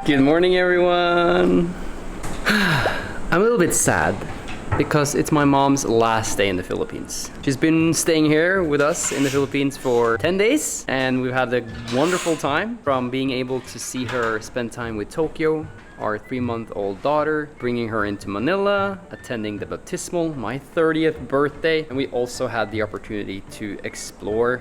Good morning, everyone. I'm a little bit sad because it's my mom's last day in the Philippines. She's been staying here with us in the Philippines for 10 days and we've had a wonderful time, from being able to see her spend time with Tokyo, our 3-month-old daughter, bringing her into Manila, attending the baptismal, my 30th birthday, and we also had the opportunity to explore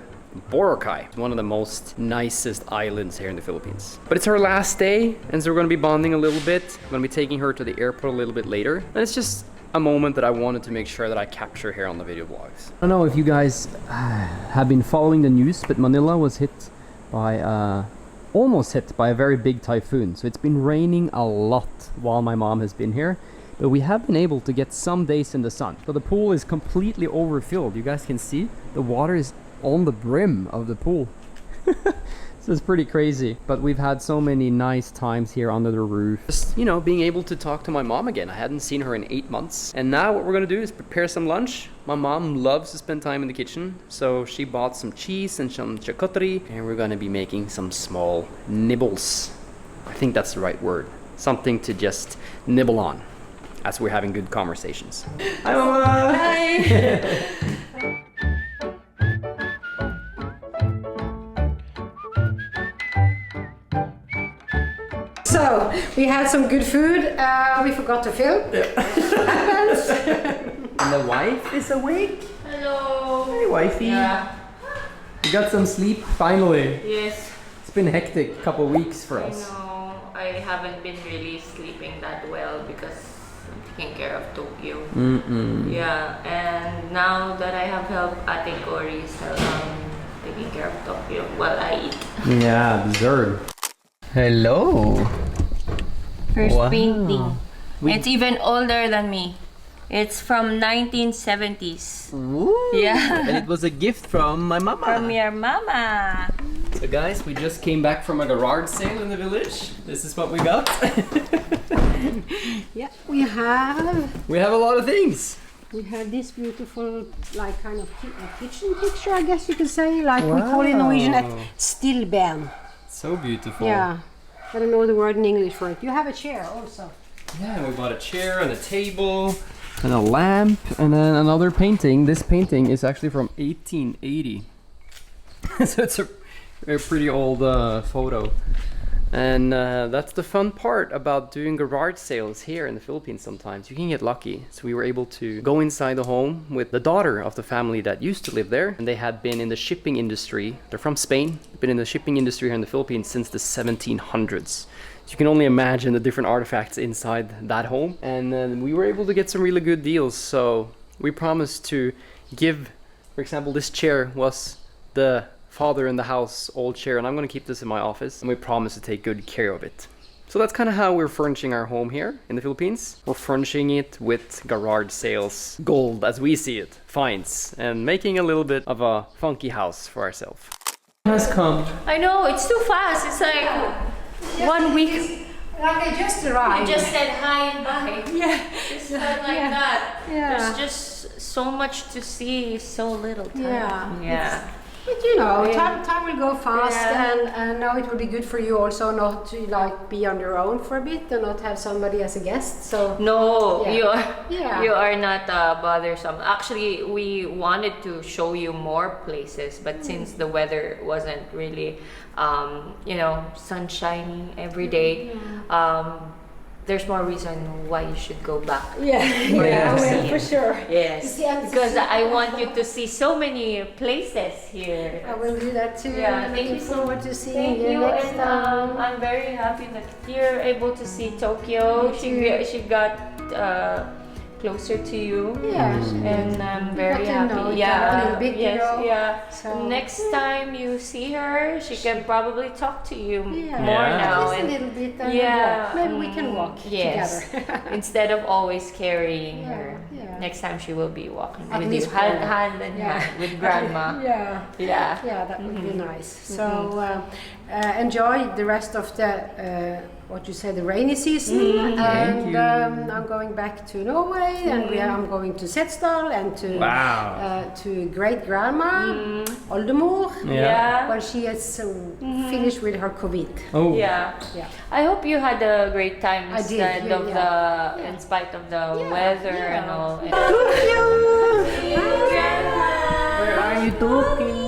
Boracay, one of the most nicest islands here in the Philippines. But it's her last day, and so we're going to be bonding a little bit. I'm going to be taking her to the airport a little bit later, and it's just a moment that I wanted to make sure that I capture here on the video vlogs. I don't know if you guys have been following the news, but Manila was hit by almost hit by a very big typhoon. So it's been raining a lot while my mom has been here, but we have been able to get some days in the sun. So the pool is completely overfilled. You guys can see the water is on the brim of the pool. So it's pretty crazy, but we've had so many nice times here under the roof. Just, you know, being able to talk to my mom again. I hadn't seen her in 8 months. And now what we're gonna do is prepare some lunch. My mom loves to spend time in the kitchen, so she bought some cheese and some charcuterie, and we're gonna be making some small nibbles. I think that's the right word. Something to just nibble on as we're having good conversations. Hi, Mama! Hi! So, we had some good food, we forgot to film. Yeah. And the wife is awake. Hello. Hey, wifey. Yeah. You got some sleep, finally. Yes. It's been a hectic couple weeks for us. I know. I haven't been really sleeping that well because I'm taking care of Tokyo. Yeah, and now that I have help, Ate Cory is taking care of Tokyo while I eat. Yeah, dessert. Hello. First painting. It's even older than me. It's from 1970s. Ooh. Yeah. And it was a gift from my mama. From your mama. So guys, we just came back from a garage sale in the village. This is what we got. Yeah, we have a lot of things. we have this beautiful, like, kind of kitchen picture, I guess you could say. Like, we call it in Norwegian at stillben. So beautiful. Yeah, I don't know the word in English for it. You have a chair also. Yeah, we bought a chair and a table and a lamp, and then another painting. This painting is actually from 1880. So it's a pretty old photo. And that's the fun part about doing garage sales here in the Philippines sometimes. You can get lucky. So we were able to go inside the home with the daughter of the family that used to live there. And they had been in the shipping industry. They're from Spain. They've been in the shipping industry here in the Philippines since the 1700s. So you can only imagine the different artifacts inside that home. And then we were able to get some really good deals. So we promised to give, for example, this chair was the father in the house old chair, and I'm going to keep this in my office, and we promise to take good care of it. So that's kind of how we're furnishing our home here in the Philippines. We're furnishing it with garage sales gold as we see it, finds, and making a little bit of a funky house for ourselves. Has come. I know, it's too fast. It's like 1 week. Like I just arrived. You just said hi and bye. Yeah. Just like that. Yeah. There's just so much to see, so little time. Yeah. But you know, Yeah. time will go fast, Yeah. and now it will be good for you also not to like be on your own for a bit and not have somebody as a guest. So No, Yeah. you are not bothersome. Actually, we wanted to show you more places, but since the weather wasn't really, sunshiny every day, there's more reason why you should go back. yeah, Yeah. I will, for sure. Yes, because I want you to see so many places here. I will do that too. Yeah, I'm thank looking you so forward to seeing you next and time. I'm very happy that you're able to see Tokyo. She got closer to you. Yeah, And I'm very got to know happy. each other a little bit, yes, you know. yeah. So- Next time you see her, she can probably talk to you Yeah. more Yeah. now. Just a And little bit. And yeah, maybe we can walk yes. together. Instead of always carrying her. yeah. Next time she will be walking At with least you, hand grandma. in Yeah. hand with grandma. Yeah. Yeah. Yeah, that would be nice. So enjoy the rest of the what you say, the rainy season, and I'm going back to Norway, and I'm going to Setesdal and to great grandma Oldemor, where she is finished with her COVID. Oh, yeah. I hope you had a great time in spite of the weather and all. Where are you talking?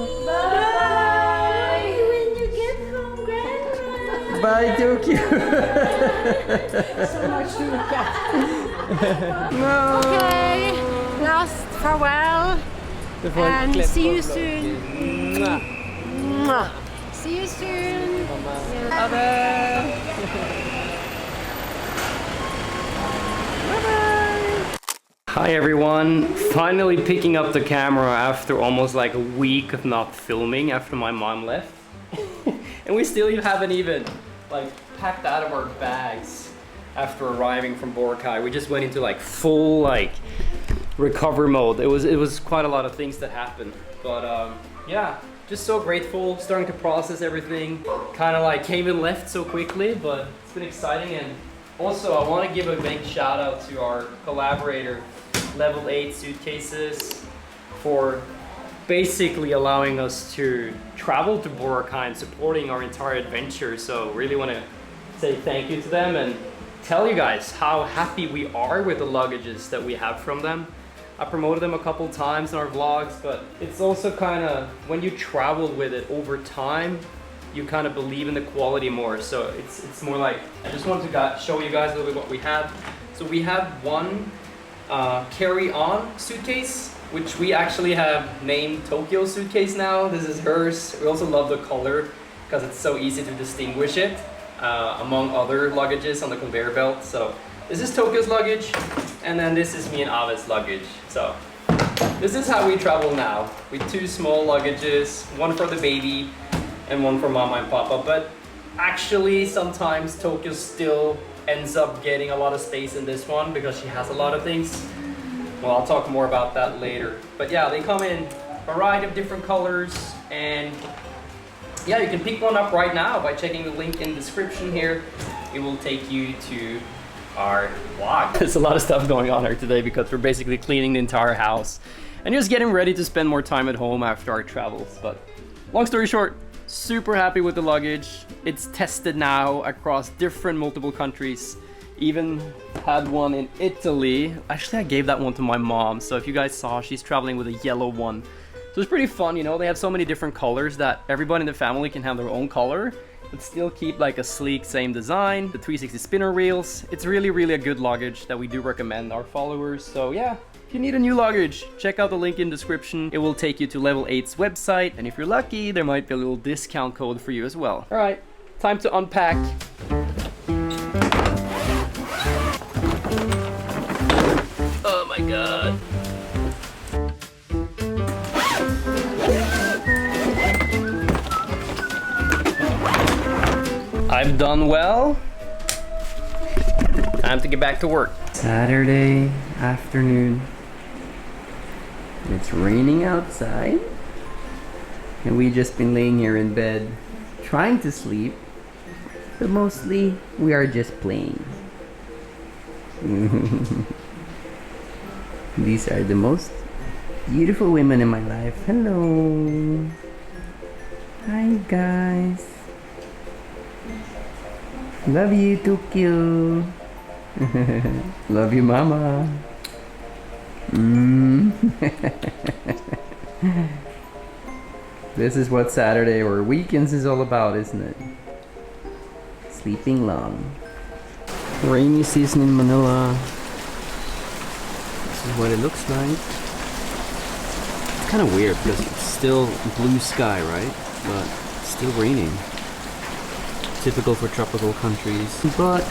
Bye, Tokyo. So much to look at. Okay, last farewell, and see you soon. Mwah. See you soon. Hi everyone, finally picking up the camera after almost like a week of not filming after my mom left. And we still haven't even like packed out of our bags after arriving from Boracay. We just went into like full like recover mode. It was quite a lot of things that happened, but yeah, just so grateful, starting to process everything. Kind of like came and left so quickly, but it's been exciting. And also I want to give a big shout out to our collaborator Level 8 Suitcases for basically allowing us to travel to Boracay and supporting our entire adventure. So really want to say thank you to them and tell you guys how happy we are with the luggages that we have from them. I promoted them a couple times in our vlogs, but it's also kind of, when you travel with it over time, you kind of believe in the quality more. So it's more like, I just wanted to show you guys a little bit what we have. So we have one carry-on suitcase, which we actually have named Tokyo suitcase now. This is hers. We also love the color because it's so easy to distinguish it among other luggages on the conveyor belt. So this is Tokyo's luggage, and then this is me and Ave's luggage. So this is how we travel now, with two small luggages, one for the baby and one for Mama and Papa. But actually sometimes Tokyo still ends up getting a lot of space in this one because she has a lot of things. Well, I'll talk more about that later. But yeah, they come in a variety of different colors, and yeah, you can pick one up right now by checking the link in the description here. It will take you to our vlog. There's a lot of stuff going on here today because we're basically cleaning the entire house and just getting ready to spend more time at home after our travels. But long story short, super happy with the luggage. It's tested now across multiple countries. Even had one in Italy. Actually, I gave that one to my mom. So if you guys saw, she's traveling with a yellow one. So it's pretty fun, you know, they have so many different colors that everybody in the family can have their own color, but still keep like a sleek same design. The 360 spinner wheels. It's really, really a good luggage that we do recommend our followers. So yeah, if you need a new luggage, check out the link in the description. It will take you to Level 8's website, and if you're lucky, there might be a little discount code for you as well. All right, time to unpack. Oh my god. I've done well. Time to get back to work. Saturday afternoon. It's raining outside. And we've just been laying here in bed trying to sleep. But mostly we are just playing. These are the most beautiful women in my life. Hello. Hi guys. Love you, Tokyo. Love you, Mama. This is what Saturday or weekends is all about, isn't it? Sleeping long. Rainy season in Manila. This is what it looks like. It's kind of weird because it's still blue sky, right? But it's still raining. Typical for tropical countries. But,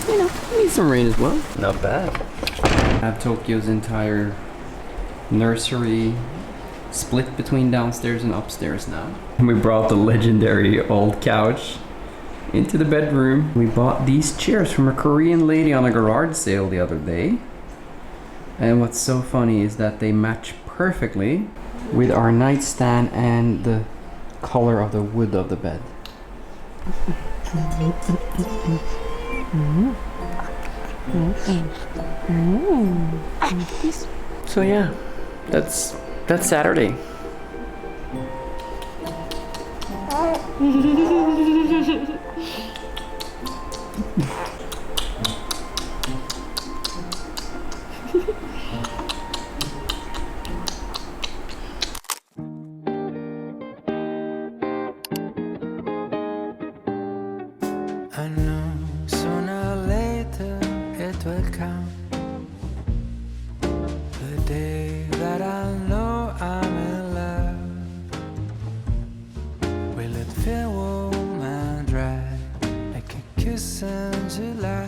you know, we need some rain as well. Not bad. I have Tokyo's entire nursery split between downstairs and upstairs now. And we brought the legendary old couch into the bedroom. We bought these chairs from a Korean lady on a garage sale the other day. And what's so funny is that they match perfectly with our nightstand and the color of the wood of the bed. So yeah, that's Saturday. I know sooner or later it will come, the day that I know I'm in love. Will it feel warm and dry like a kiss in July?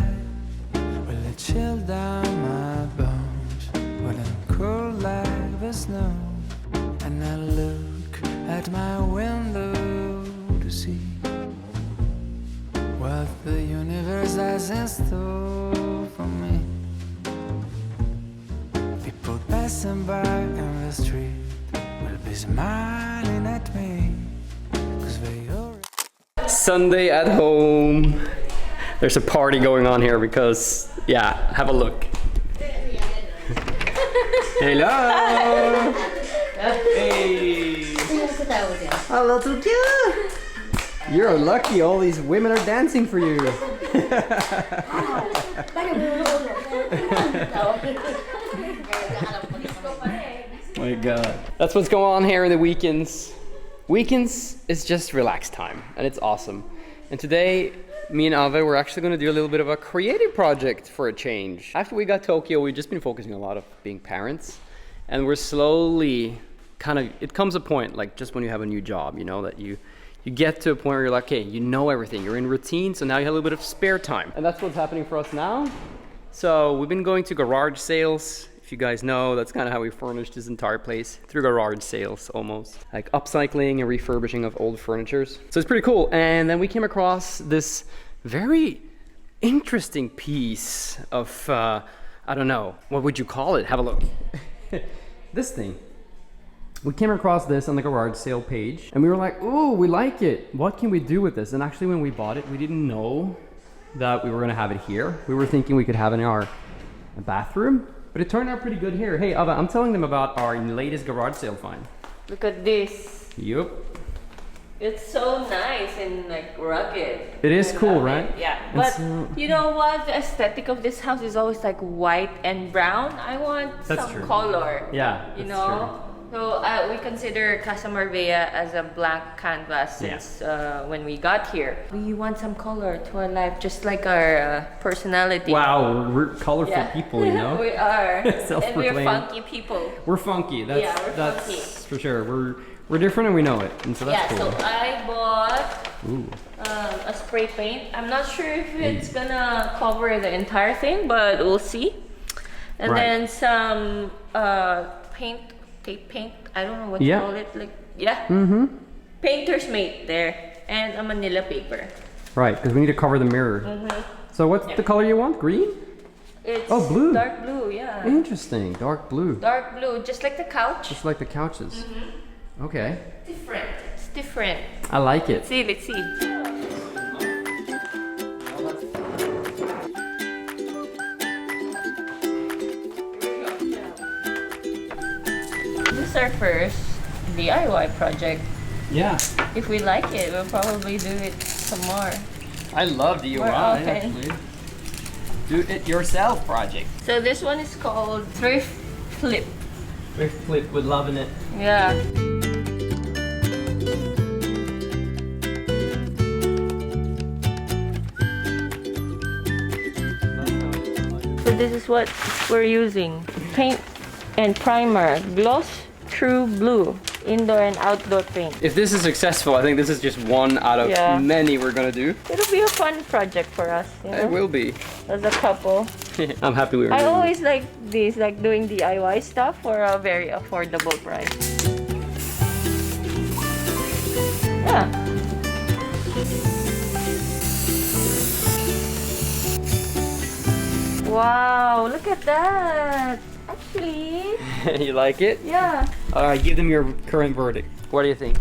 Will it chill down my bones? Will it cool like the snow? And I look at my window to see what the universe has in store for me. People passing by in the street will be smiling at me, 'cause they all... Sunday at home. There's a party going on here because, yeah, have a look. Hello! Hey! Hello to you! You're lucky, all these women are dancing for you. My God. That's what's going on here in the weekends. Weekends is just relaxed time, and it's awesome. And today, me and Ave, we're actually going to do a little bit of a creative project for a change. After we got Tokyo, we've just been focusing a lot of being parents, and we're slowly it comes a point, like just when you have a new job, you know, that you get to a point where you're like, okay, you know everything, you're in routine, so now you have a little bit of spare time. And that's what's happening for us now. So we've been going to garage sales. If you guys know, that's kind of how we furnished this entire place, through garage sales almost. Like upcycling and refurbishing of old furnitures. So it's pretty cool. And then we came across this very interesting piece of, I don't know, what would you call it? Have a look. This thing. We came across this on the garage sale page and we were like, ooh, we like it. What can we do with this? And actually when we bought it, we didn't know that we were gonna have it here. We were thinking we could have it in our bathroom, but it turned out pretty good here. Hey, Ava, I'm telling them about our latest garage sale find. Look at this. Yup. It's so nice and like rugged. It is cool, right? Yeah, but you know what? The aesthetic of this house is always like white and brown. I want some color. Yeah, you know. So we consider Casa Marbella as a blank canvas since when we got here. We want some color to our life, just like our personality. Wow, we're colorful people, you know? We are. And we're funky people. We're funky. That's funky. For sure. We're different and we know it, and so that's cool. So I bought a spray paint. I'm not sure if it's gonna cover the entire thing, but we'll see. And then some tape paint. I don't know what to call it. Painter's mate there, and a Manila paper. Right, because we need to cover the mirror. So what's the color you want? Green? It's blue. Dark blue, yeah. Interesting, dark blue. Dark blue, just like the couch. Just like the couches. Okay. Different. It's different. I like it. Let's see. This is our first DIY project. Yeah. If we like it, we'll probably do it some more. I love DIY, actually. Do it yourself project. So this one is called Thrift Flip. Thrift Flip with loving it. Yeah. So this is what we're using. Paint and primer. Gloss True Blue. Indoor and outdoor paint. If this is successful, I think this is just one out of many we're gonna do. It'll be a fun project for us. You know? It will be. As a couple. I'm happy we were I doing always like this, like doing DIY stuff for a very affordable price. Yeah. Wow, look at that. Actually. You like it? Yeah. Alright, give them your current verdict. What do you think?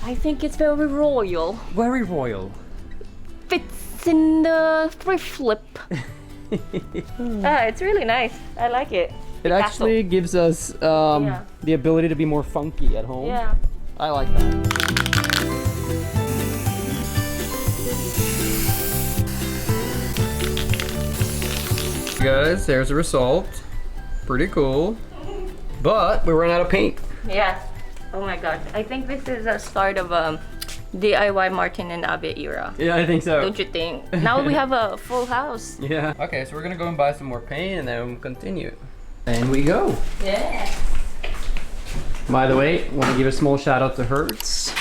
I think it's very royal. Very royal. Fits. It's in the Thrift flip. It's really nice. I like it. It actually gives us the ability to be more funky at home. Yeah. I like that. Guys, there's the result. Pretty cool. But we ran out of paint. Yeah. Oh my god. I think this is a start of a DIY Martin and Ave era. Yeah, I think so. Don't you think? Now we have a full house. Yeah. Okay, so we're gonna go and buy some more paint and then we'll continue. And we go. Yeah. By the way, I want to give a small shout out to Hertz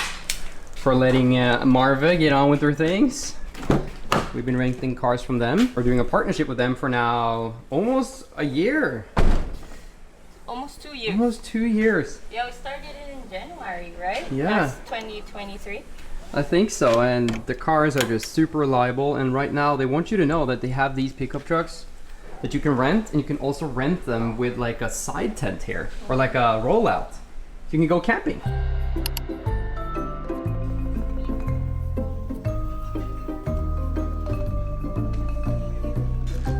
for letting Marva get on with her things. We've been renting cars from them. We're doing a partnership with them for now almost a year. Almost 2 years. Almost 2 years. Yeah, we started it in January, right? Yeah. That's 2023. I think so, and the cars are just super reliable. And right now, they want you to know that they have these pickup trucks that you can rent, and you can also rent them with like a side tent here or like a rollout. So you can go camping.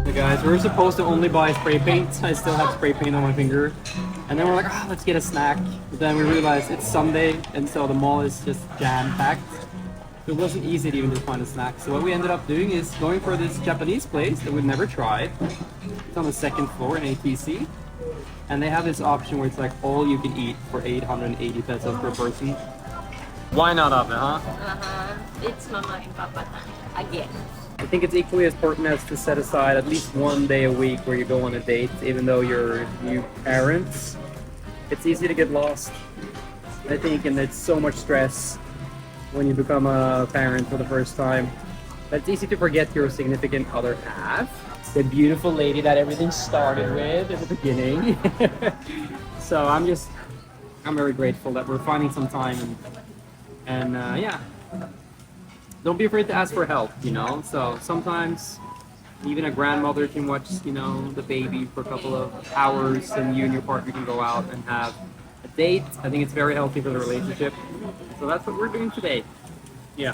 Hey guys, we were supposed to only buy spray paint. I still have spray paint on my finger. And then we're like, oh, let's get a snack. But then we realized it's Sunday, and so the mall is just jam-packed. It wasn't easy to even just find a snack. So what we ended up doing is going for this Japanese place that we've never tried. It's on the second floor in ATC. And they have this option where it's like all you can eat for 880 pesos per person. Why not Ave, huh? It's Mama and Papa again. I think it's equally as important as to set aside at least one day a week where you go on a date, even though you're new parents. It's easy to get lost, I think, and it's so much stress when you become a parent for the first time. But it's easy to forget your significant other half, the beautiful lady that everything started with in the beginning. So I'm very grateful that we're finding some time and yeah. Don't be afraid to ask for help, you know? So sometimes even a grandmother can watch, you know, the baby for a couple of hours and you and your partner can go out and have a date. I think it's very healthy for the relationship. So that's what we're doing today. Yeah.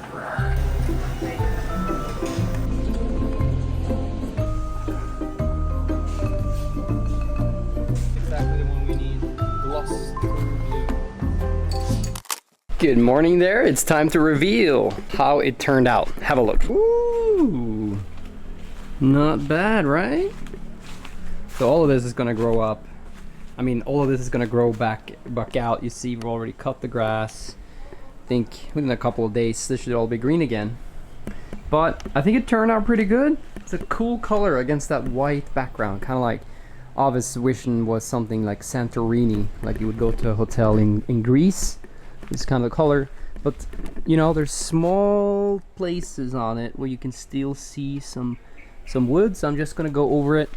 Exactly the one we need. Gloss. Good morning there. It's time to reveal how it turned out. Have a look. Ooh. Not bad, right? So all of this is gonna grow up. I mean, all of this is gonna grow back out. You see, we've already cut the grass. I think within a couple of days, this should all be green again. But I think it turned out pretty good. It's a cool color against that white background. Kind of like Ave's vision was something like Santorini, like you would go to a hotel in Greece. This kind of color, but you know, there's small places on it where you can still see some wood. So I'm just gonna go over it,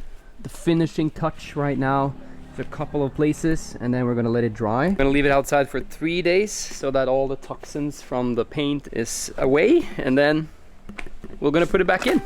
the finishing touch right now. There's a couple of places, and then we're gonna let it dry. I'm gonna leave it outside for 3 days so that all the toxins from the paint is away, and then we're gonna put it back in.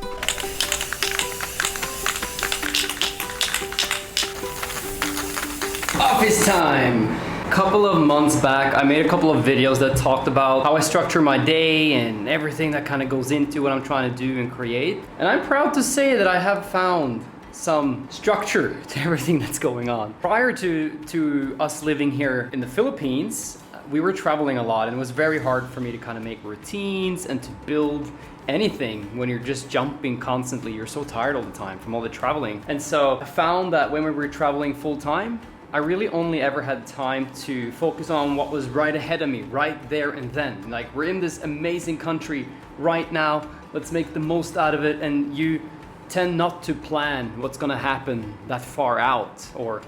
Office time. Couple of months back, I made a couple of videos that talked about how I structure my day and everything that kind of goes into what I'm trying to do and create. And I'm proud to say that I have found some structure to everything that's going on. Prior to us living here in the Philippines, we were traveling a lot, and it was very hard for me to kind of make routines and to build anything when you're just jumping constantly. You're so tired all the time from all the traveling. And so I found that when we were traveling full time, I really only ever had time to focus on what was right ahead of me, right there and then. Like, we're in this amazing country right now, let's make the most out of it. And you tend not to plan what's gonna happen that far out, or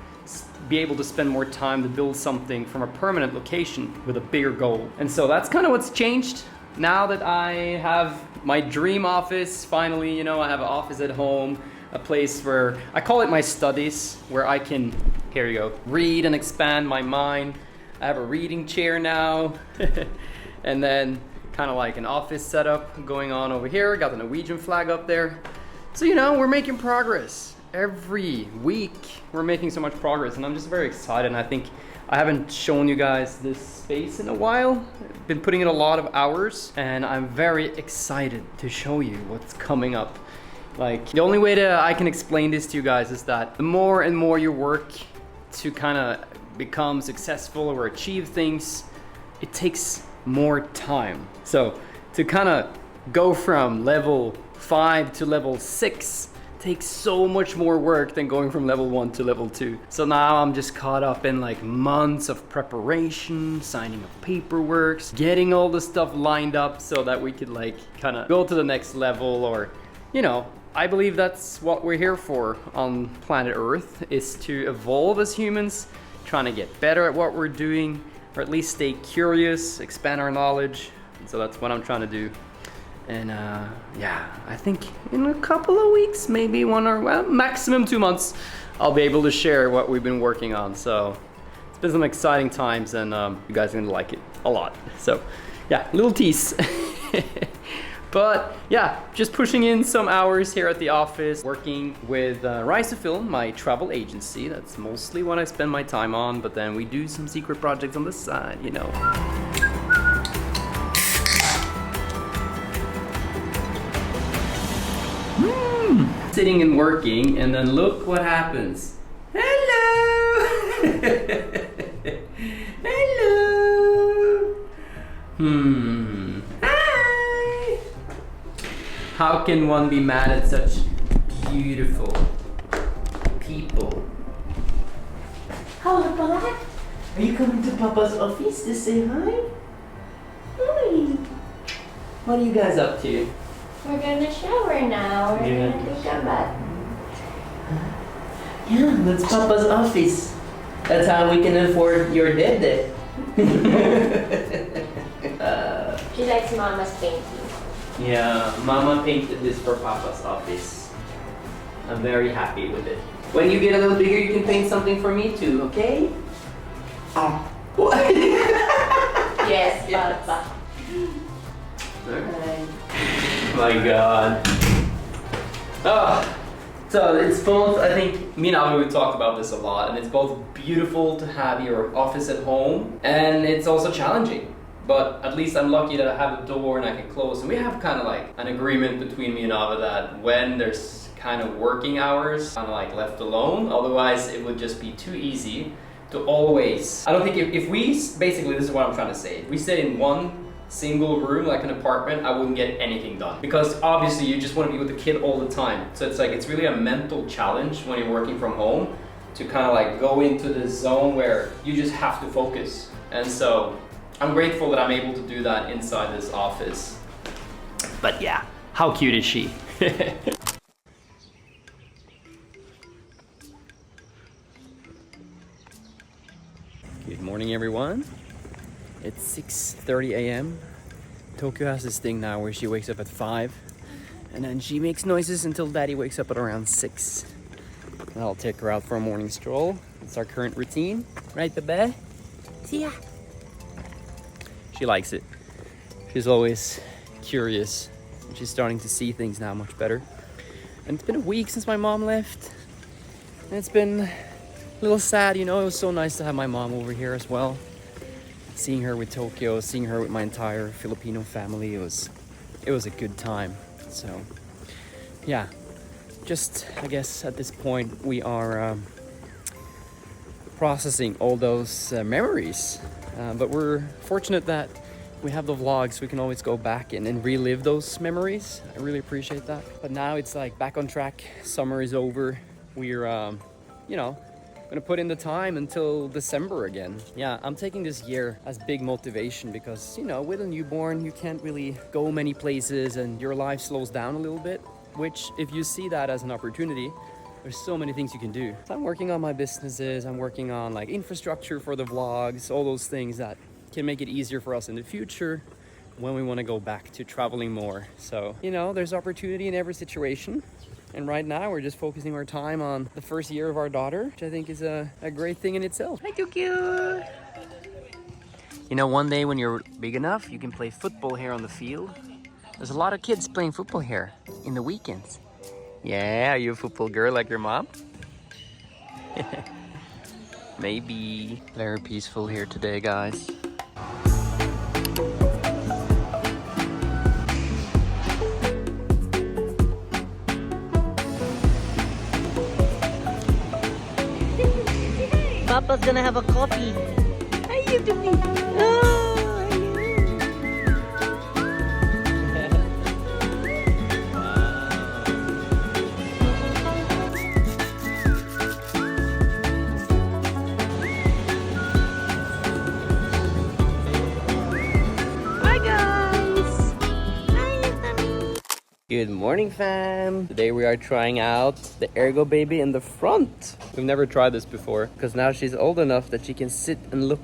be able to spend more time to build something from a permanent location with a bigger goal. And so that's kind of what's changed. Now that I have my dream office, finally, you know, I have an office at home, a place where, I call it my studies, where I can, here you go, read and expand my mind. I have a reading chair now. And then kind of like an office setup going on over here. Got the Norwegian flag up there. So, you know, we're making progress. every week we're making so much progress, and I'm just very excited. And I think I haven't shown you guys this space in a while. I've been putting in a lot of hours, and I'm very excited to show you what's coming up. Like, the only way that I can explain this to you guys is that the more and more you work to kind of become successful or achieve things, it takes more time. So to kind of go from level 5 to level 6 takes so much more work than going from level 1 to level 2. So now I'm just caught up in like months of preparation, signing of paperwork, getting all the stuff lined up so that we could like kind of go to the next level. Or, you know, I believe that's what we're here for on planet Earth, is to evolve as humans, trying to get better at what we're doing, or at least stay curious, expand our knowledge. And so that's what I'm trying to do. And yeah, I think in a couple of weeks, maybe one or, well, maximum 2 months, I'll be able to share what we've been working on. So it's been some exciting times, and you guys are gonna like it a lot. So yeah, little tease. But yeah, just pushing in some hours here at the office, working with reisefilm, my travel agency. That's mostly what I spend my time on, but then we do some secret projects on the side, you know. Sitting and working, and then look what happens. Hello! Hello! Hi! How can one be mad at such beautiful people? Hello, Papa. Are you coming to Papa's office to say hi? Hi. What are you guys up to? We're gonna shower now. We're gonna take a bath. Yeah, that's Papa's office. That's how we can afford your dede. She likes Mama's painting. Yeah, Mama painted this for Papa's office. I'm very happy with it. When you get a little bigger, you can paint something for me too, okay? Yes, Papa. Alright. My God. Oh, so it's both, I think, me and Avi would talk about this a lot, and it's both beautiful to have your office at home, and it's also challenging. But at least I'm lucky that I have a door and I can close, and we have kind of like an agreement between me and Avi that when there's kind of working hours, kind of like left alone, otherwise it would just be too easy to always, I don't think if we, basically this is what I'm trying to say, if we stay in one single room like an apartment, I wouldn't get anything done, because obviously you just want to be with the kid all the time. So it's like, it's really a mental challenge when you're working from home to kind of like go into the zone where you just have to focus. And so I'm grateful that I'm able to do that inside this office. But yeah, how cute is she? Good morning, everyone. It's 6:30 a.m. Tokyo has this thing now where she wakes up at 5, and then she makes noises until Daddy wakes up at around 6. And I'll take her out for a morning stroll. It's our current routine, right, Bebe? See ya. She likes it. She's always curious. She's starting to see things now much better. And it's been a week since my mom left, and it's been a little sad, you know. It was so nice to have my mom over here as well. Seeing her with Tokyo, seeing her with my entire Filipino family, it was a good time. So yeah, just I guess at this point we are processing all those memories, but we're fortunate that we have the vlogs. We can always go back and relive those memories. I really appreciate that. But now it's like back on track. Summer is over. We're you know, gonna put in the time until December again. Yeah, I'm taking this year as big motivation because, you know, with a newborn, you can't really go many places and your life slows down a little bit, which if you see that as an opportunity, there's so many things you can do. So I'm working on my businesses, I'm working on like infrastructure for the vlogs, all those things that can make it easier for us in the future when we want to go back to traveling more. So, you know, there's opportunity in every situation. And right now we're just focusing our time on the first year of our daughter, which I think is a great thing in itself. Hi, Tokyo! You know, one day when you're big enough, you can play football here on the field. There's a lot of kids playing football here in the weekends. Yeah, are you a football girl like your mom? Maybe. Very peaceful here today, guys. Papa's gonna have a coffee. How you doing? Hi guys. Hi, Good morning, fam. Today we are trying out the Ergo baby in the front. We've never tried this before because now she's old enough that she can sit and look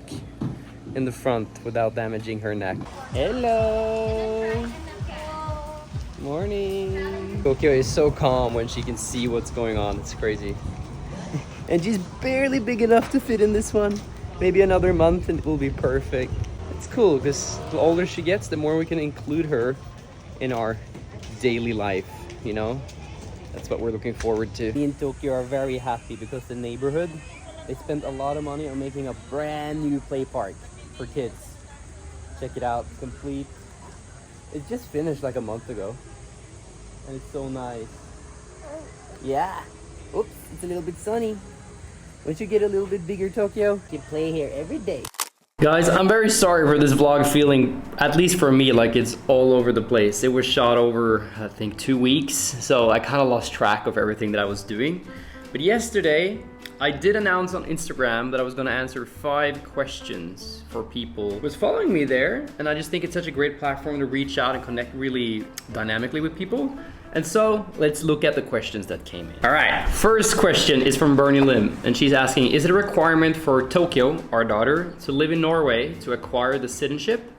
in the front without damaging her neck. Hello. Morning. Tokyo is so calm when she can see what's going on. It's crazy. And she's barely big enough to fit in this one. Maybe another month and it will be perfect. It's cool because the older she gets, the more we can include her in our daily life, you know? That's what we're looking forward to. Me and Tokyo are very happy because the neighborhood, they spent a lot of money on making a brand new play park for kids. Check it out, complete. It just finished like a month ago. And it's so nice. Yeah. Oops, it's a little bit sunny. Once you get a little bit bigger, Tokyo, you can play here every day. Guys, I'm very sorry for this vlog feeling, at least for me, like it's all over the place. It was shot over, I think, 2 weeks, so I kind of lost track of everything that I was doing. But yesterday, I did announce on Instagram that I was going to answer 5 questions for people who was following me there, and I just think it's such a great platform to reach out and connect really dynamically with people. And so, let's look at the questions that came in. All right, first question is from Bernie Lim, and she's asking, is it a requirement for Tokyo, our daughter, to live in Norway to acquire the citizenship?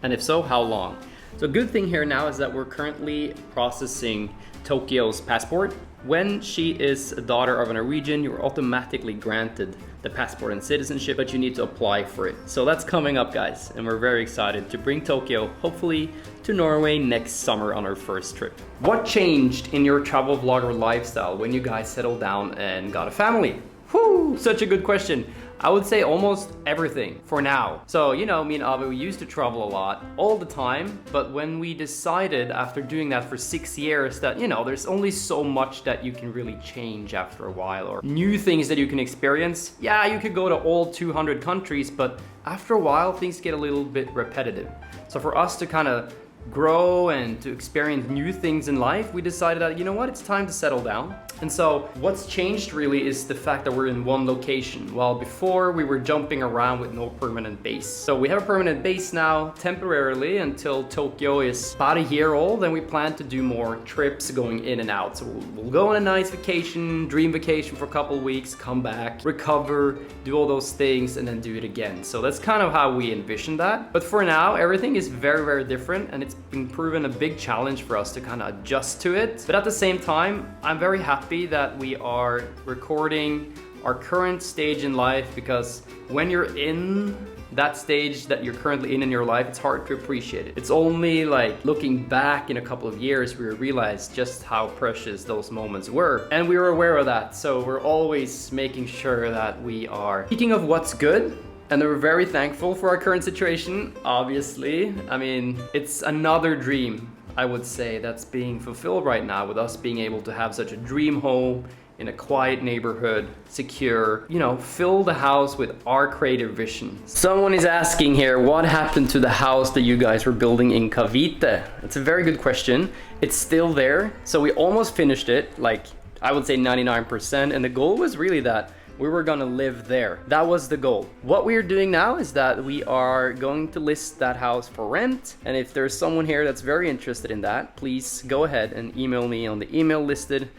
And if so, how long? So good thing here now is that we're currently processing Tokyo's passport. When she is a daughter of a Norwegian, you're automatically granted the passport and citizenship, but you need to apply for it. So that's coming up, guys, and we're very excited to bring Tokyo, hopefully, to Norway next summer on our first trip. What changed in your travel vlogger lifestyle when you guys settled down and got a family? Whew, such a good question. I would say almost everything for now. So, you know, me and Ave, we used to travel a lot all the time, but when we decided after doing that for 6 years that, you know, there's only so much that you can really change after a while, or new things that you can experience. Yeah, you could go to all 200 countries, but after a while, things get a little bit repetitive. So for us to kind of grow and to experience new things in life, we decided that, you know what, it's time to settle down. And so what's changed really is the fact that we're in one location, while before we were jumping around with no permanent base. So we have a permanent base now temporarily until Tokyo is about a year old, and we plan to do more trips going in and out. So we'll go on a nice vacation, dream vacation for a couple of weeks, come back, recover, do all those things, and then do it again. So that's kind of how we envision that. But for now, everything is very, very different, and it's been proven a big challenge for us to kind of adjust to it. But at the same time, I'm very happy that we are recording our current stage in life, because when you're in that stage that you're currently in your life, it's hard to appreciate it. It's only like looking back in a couple of years we realize just how precious those moments were, and we were aware of that. So we're always making sure that we are speaking of what's good. And we're very thankful for our current situation, obviously. I mean, it's another dream, I would say, that's being fulfilled right now, with us being able to have such a dream home in a quiet neighborhood, secure, you know, fill the house with our creative vision. Someone is asking here, what happened to the house that you guys were building in Cavite? It's a very good question. It's still there. So we almost finished it, like I would say 99%. And the goal was really that we were gonna live there. That was the goal. What we are doing now is that we are going to list that house for rent. And if there's someone here that's very interested in that, please go ahead and email me on the email listed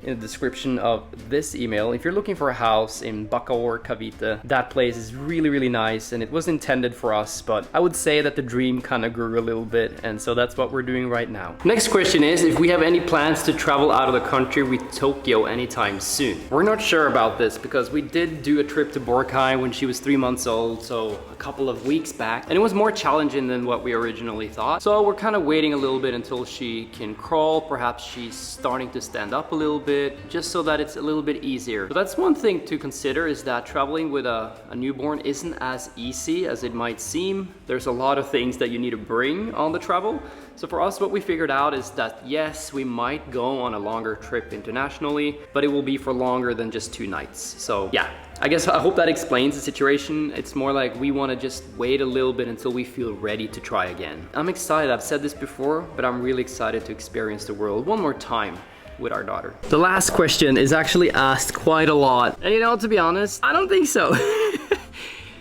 in the description of this email. If you're looking for a house in Backa or Cavite, that place is really, really nice, and it was intended for us, but I would say that the dream kind of grew a little bit, and so that's what we're doing right now. Next question is if we have any plans to travel out of the country with Tokyo anytime soon. We're not sure about this because we did do a trip to Boracay when she was 3 months old, so a couple of weeks back, and it was more challenging than what we originally thought. So we're kind of waiting a little bit until she can crawl. Perhaps she's starting to stand up a little bit, just so that it's a little bit easier. So that's one thing to consider, is that traveling with a newborn isn't as easy as it might seem. There's a lot of things that you need to bring on the travel. So for us, what we figured out is that yes, we might go on a longer trip internationally, but it will be for longer than just 2 nights. So yeah, I hope that explains the situation. It's more like we want to just wait a little bit until we feel ready to try again. I'm excited, I've said this before, but I'm really excited to experience the world one more time with our daughter. The last question is actually asked quite a lot. And you know, to be honest, I don't think so.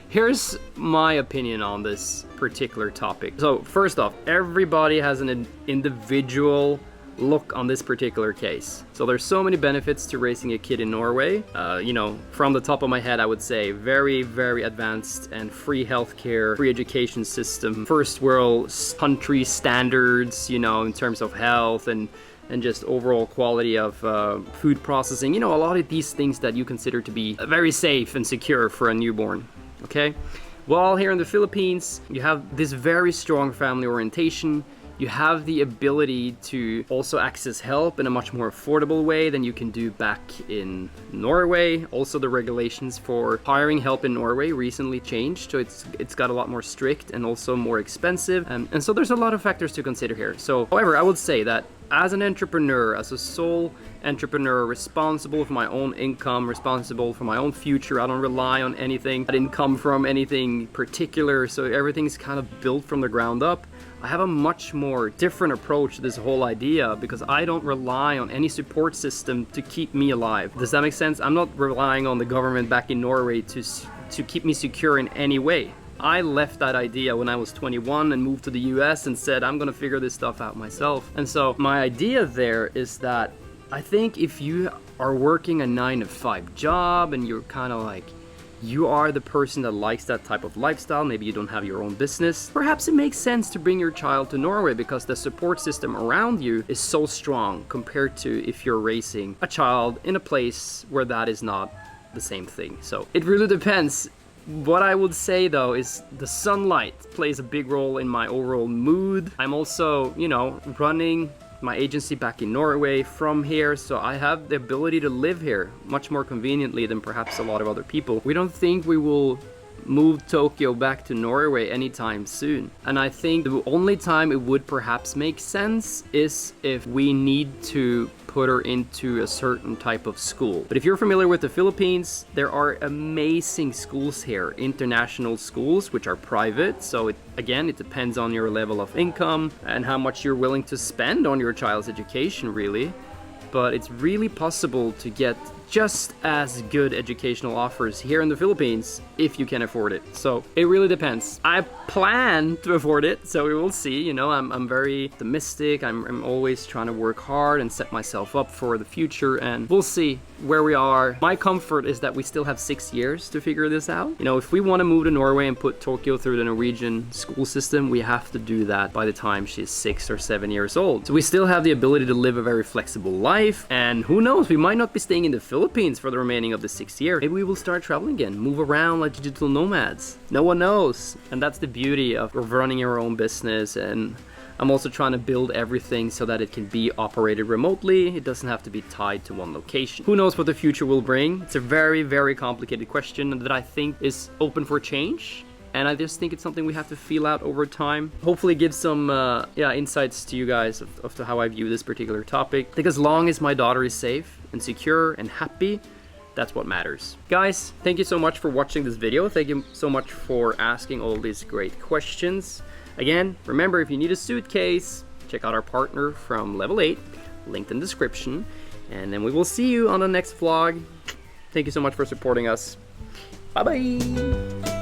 Here's my opinion on this particular topic. So first off, everybody has an individual look on this particular case. So there's so many benefits to raising a kid in Norway. You know, from the top of my head, I would say very, very advanced and free healthcare, free education system, first world country standards, you know, in terms of health and just overall quality of food processing. You know, a lot of these things that you consider to be very safe and secure for a newborn. Okay, well, here in the Philippines, you have this very strong family orientation. You have the ability to also access help in a much more affordable way than you can do back in Norway. Also, the regulations for hiring help in Norway recently changed, so it's got a lot more strict and also more expensive. And so there's a lot of factors to consider here. So, however, I would say that as an entrepreneur, as a sole entrepreneur, responsible for my own income, responsible for my own future, I don't rely on anything. I didn't come from anything particular, so everything's kind of built from the ground up. I have a much more different approach to this whole idea because I don't rely on any support system to keep me alive. Does that make sense? I'm not relying on the government back in Norway to keep me secure in any way. I left that idea when I was 21 and moved to the US and said, I'm gonna figure this stuff out myself. And so my idea there is that I think if you are working a 9-to-5 job and you're kind of like, you are the person that likes that type of lifestyle, maybe you don't have your own business, perhaps it makes sense to bring your child to Norway because the support system around you is so strong compared to if you're raising a child in a place where that is not the same thing. So it really depends. What I would say though is the sunlight plays a big role in my overall mood. I'm also, you know, running my agency back in Norway from here, so I have the ability to live here much more conveniently than perhaps a lot of other people. We don't think we will move Tokyo back to Norway anytime soon, and I think the only time it would perhaps make sense is if we need to put her into a certain type of school. But if you're familiar with the Philippines, there are amazing schools here, international schools, which are private. So again, it depends on your level of income and how much you're willing to spend on your child's education, really. But it's really possible to get just as good educational offers here in the Philippines if you can afford it. So it really depends. I plan to afford it, so we will see. You know, I'm very optimistic. I'm always trying to work hard and set myself up for the future, and we'll see where we are. My comfort is that we still have 6 years to figure this out. You know, if we want to move to Norway and put Tokyo through the Norwegian school system, we have to do that by the time she's 6 or 7 years old. So we still have the ability to live a very flexible life, and who knows, we might not be staying in the Philippines for the remaining of the 6 years. Maybe we will start traveling again, move around like digital nomads. No one knows. And that's the beauty of running your own business. And I'm also trying to build everything so that it can be operated remotely. It doesn't have to be tied to one location. Who knows what the future will bring? It's a very, very complicated question that I think is open for change. And I just think it's something we have to feel out over time. Hopefully give some insights to you guys of how I view this particular topic. I think as long as my daughter is safe and secure and happy, that's what matters. Guys, thank you so much for watching this video. Thank you so much for asking all these great questions. Again, remember, if you need a suitcase, check out our partner from Level 8, linked in the description. And then we will see you on the next vlog. Thank you so much for supporting us. Bye-bye.